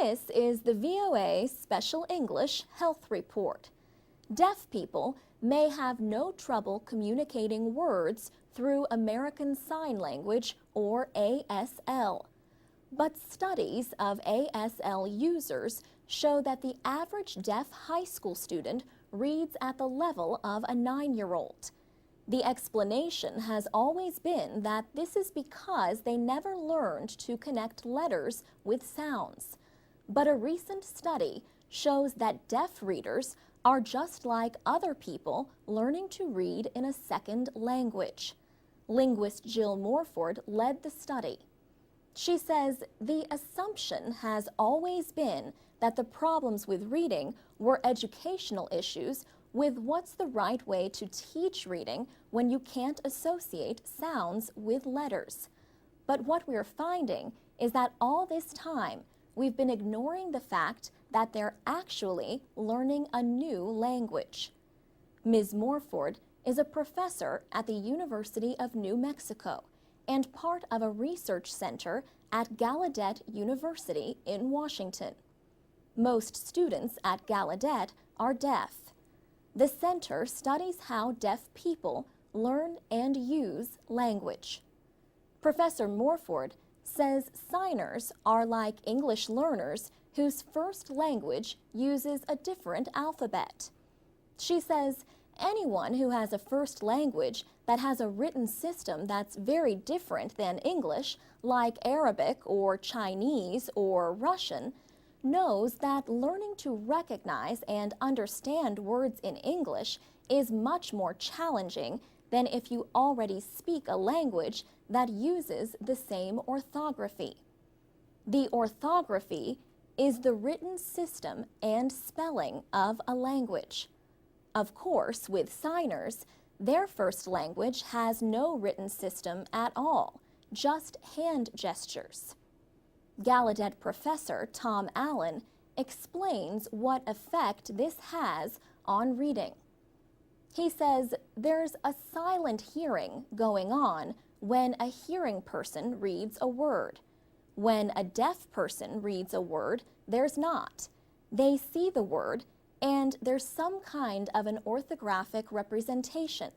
This is the VOA Special English Health Report. Deaf people may have no trouble communicating words through American Sign Language or ASL. But studies of ASL users show that the average deaf high school student reads at the level of a 9-year-old. The explanation has always been that this is because they never learned to connect letters with sounds. But a recent study shows that deaf readers are just like other people learning to read in a second language. Linguist Jill Morford led the study. She says the assumption has always been that the problems with reading were educational issues with what's the right way to teach reading when you can't associate sounds with letters. But what we're finding is that all this time we've been ignoring the fact that they're actually learning a new language. Ms. Morford is a professor at the University of New Mexico and part of a research center at Gallaudet University in Washington. Most students at Gallaudet are deaf. The center studies how deaf people learn and use language. Professor Morford says signers are like English learners whose first language uses a different alphabet. She says anyone who has a first language that has a written system that's very different than English, like Arabic or Chinese or Russian, knows that learning to recognize and understand words in English is much more challenging than if you already speak a language that uses the same orthography. The orthography is the written system and spelling of a language. Of course, with signers, their first language has no written system at all, just hand gestures. Gallaudet professor Tom Allen explains what effect this has on reading. He says there's a silent hearing going on when a hearing person reads a word. When a deaf person reads a word, there's not. They see the word, and there's some kind of an orthographic representation.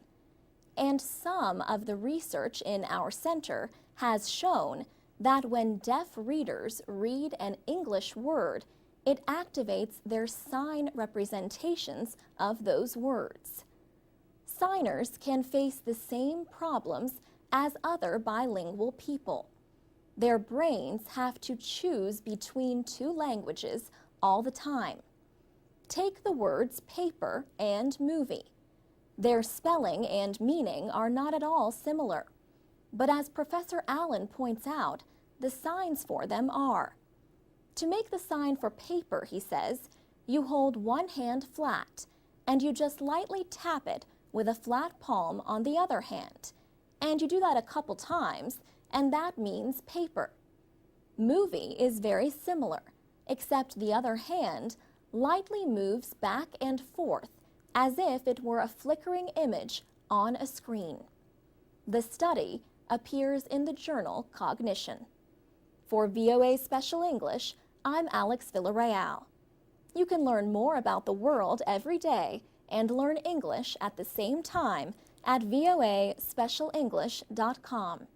And some of the research in our center has shown that when deaf readers read an English word, it activates their sign representations of those words. Signers can face the same problems as other bilingual people. Their brains have to choose between two languages all the time. Take the words paper and movie. Their spelling and meaning are not at all similar. But as Professor Allen points out, the signs for them are. To make the sign for paper, he says, you hold one hand flat, and you just lightly tap it with a flat palm on the other hand. And you do that a couple times, and that means paper. Movie is very similar, except the other hand lightly moves back and forth as if it were a flickering image on a screen. The study appears in the journal Cognition. For VOA Special English, I'm Alex Villarreal. You can learn more about the world every day and learn English at the same time at voaspecialenglish.com.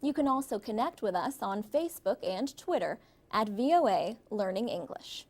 You can also connect with us on Facebook and Twitter at VOA Learning English.